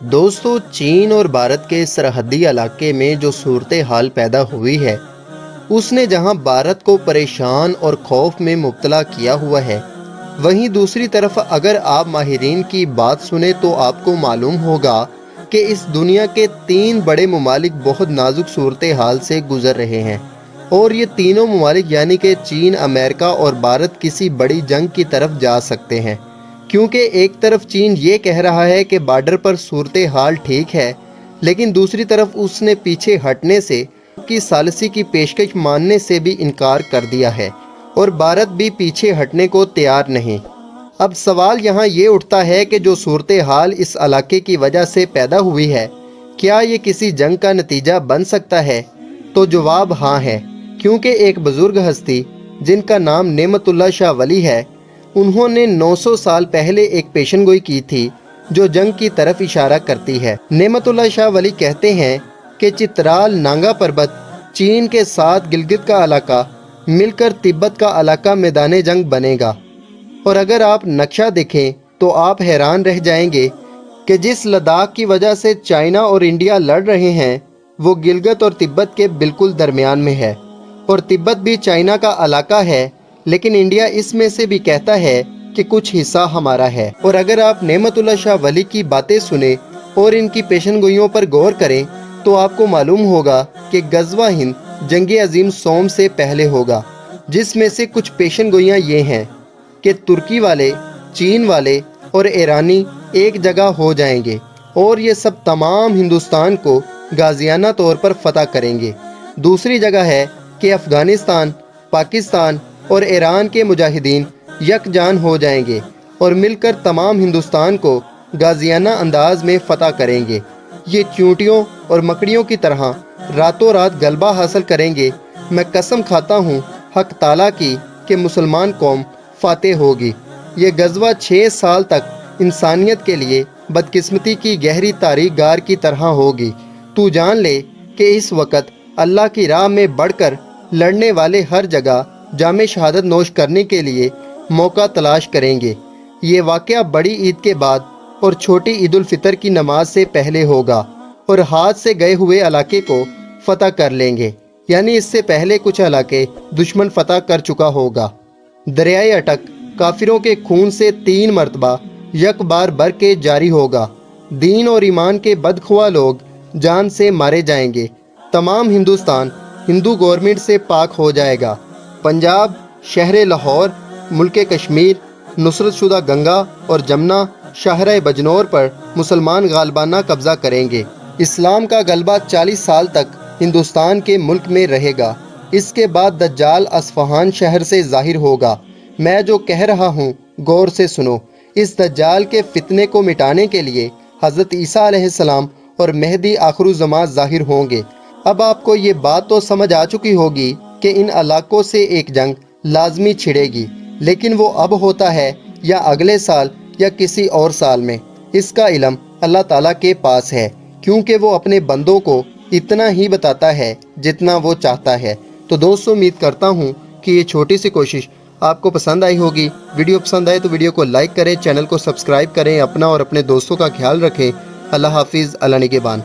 दोस्तों, चीन और भारत के सरहदी इलाके में जो सूरत हाल पैदा हुई है, उसने जहां भारत को परेशान और खौफ में मुब्तला किया हुआ है, वहीं दूसरी तरफ अगर आप माहिरीन की बात सुने तो आपको मालूम होगा कि इस दुनिया के 3 बड़े ममालिक बहुत नाजुक सूरत हाल से गुजर रहे हैं और ये तीनों ममालिक यानी कि चीन, अमेरिका और भारत किसी बड़ी जंग की तरफ जा सकते हैं। क्योंकि एक तरफ चीन ये कह रहा है कि बॉर्डर पर सूरत हाल ठीक है, लेकिन दूसरी तरफ उसने पीछे हटने से की सालिसी की पेशकश मानने से भी इनकार कर दिया है और भारत भी पीछे हटने को तैयार नहीं। अब सवाल यहाँ ये उठता है कि जो सूरत हाल इस इलाके की वजह से पैदा हुई है, क्या ये किसी जंग का नतीजा बन सकता है? तो जवाब हाँ है, क्योंकि एक बुजुर्ग हस्ती जिनका नाम नेमतुल्लाह शाह वली है, उन्होंने 900 साल पहले एक पेशन गोई की थी जो जंग की तरफ इशारा करती है। नेमतुल्लाह शाह वली कहते हैं कि चित्राल नांगा पर्वत, चीन के साथ गिलगित का इलाका मिलकर तिब्बत का इलाका मैदान जंग बनेगा। और अगर आप नक्शा देखें तो आप हैरान रह जाएंगे कि जिस लद्दाख की वजह से चाइना और इंडिया लड़ रहे हैं, वो गिलगित और तिब्बत के बिल्कुल दरमियान में है। और तिब्बत भी चाइना का इलाका है, लेकिन इंडिया इसमें से भी कहता है कि कुछ हिस्सा हमारा है। और अगर आप नेमतुल्लाह शाह वली की बातें सुने और इनकी पेशन गोइयों पर गौर करें तो आपको मालूम होगा कि गज़वा हिंद जंग अजीम सोम से पहले होगा, जिसमें से कुछ पेशन गोइयाँ ये हैं कि तुर्की वाले, चीन वाले और ईरानी एक जगह हो जाएंगे और ये सब तमाम हिंदुस्तान को गाजियाना तौर पर फतह करेंगे। दूसरी जगह है कि अफ़गानिस्तान, पाकिस्तान और ईरान के मुजाहिदीन यकजान हो जाएंगे और मिलकर तमाम हिंदुस्तान को गाजियाना अंदाज में फतह करेंगे। ये चूंटियों और मकड़ियों की तरह रातों रात गलबा हासिल करेंगे। मैं कसम खाता हूँ हक ताला की कि मुसलमान कौम फातेह होगी। ये गज़वा 6 साल तक इंसानियत के लिए बदकिस्मती की गहरी तारीख गार की तरह होगी। तू जान ले कि इस वक्त अल्लाह की राह में बढ़कर लड़ने वाले हर जगह जामे शहादत नोश करने के लिए मौका तलाश करेंगे। ये वाक़या बड़ी ईद के बाद और छोटी ईद उल फितर की नमाज से पहले होगा और हाथ से गए हुए इलाके को फतह कर लेंगे, यानी इससे पहले कुछ इलाके दुश्मन फतह कर चुका होगा। दरियाए अटक काफिरों के खून से 3 मरतबा यक बार भर के जारी होगा। दीन और ईमान के बदखुआ लोग जान से मारे जाएंगे। तमाम हिंदुस्तान हिंदू गवर्नमेंट से पाक हो जाएगा। पंजाब, शहर लाहौर, मुल्क कश्मीर, नुसरत शुदा गंगा और जमुना, शहर बजनौर पर मुसलमान गालबाना कब्जा करेंगे। इस्लाम का गलबा 40 साल तक हिंदुस्तान के मुल्क में रहेगा। इसके बाद दज्जाल अस्फहान शहर से ज़ाहिर होगा। मैं जो कह रहा हूँ गौर से सुनो। इस दज्जाल के फितने को मिटाने के लिए हज़रत ईसा अलैहिस्सलाम और मेहदी आखिरुज़्ज़मान ज़ाहिर होंगे। अब आपको ये बात तो समझ आ चुकी होगी कि इन इलाकों से एक जंग लाजमी छिड़ेगी, लेकिन वो अब होता है या अगले साल या किसी और साल में, इसका इल्म अल्लाह ताला के पास है, क्योंकि वो अपने बंदों को इतना ही बताता है जितना वो चाहता है। तो दोस्तों, उम्मीद करता हूँ कि ये छोटी सी कोशिश आपको पसंद आई होगी। वीडियो पसंद आए तो वीडियो को लाइक करें, चैनल को सब्सक्राइब करें, अपना और अपने दोस्तों का ख्याल रखें। अल्लाह हाफिज़, अल्लाह निगहबान।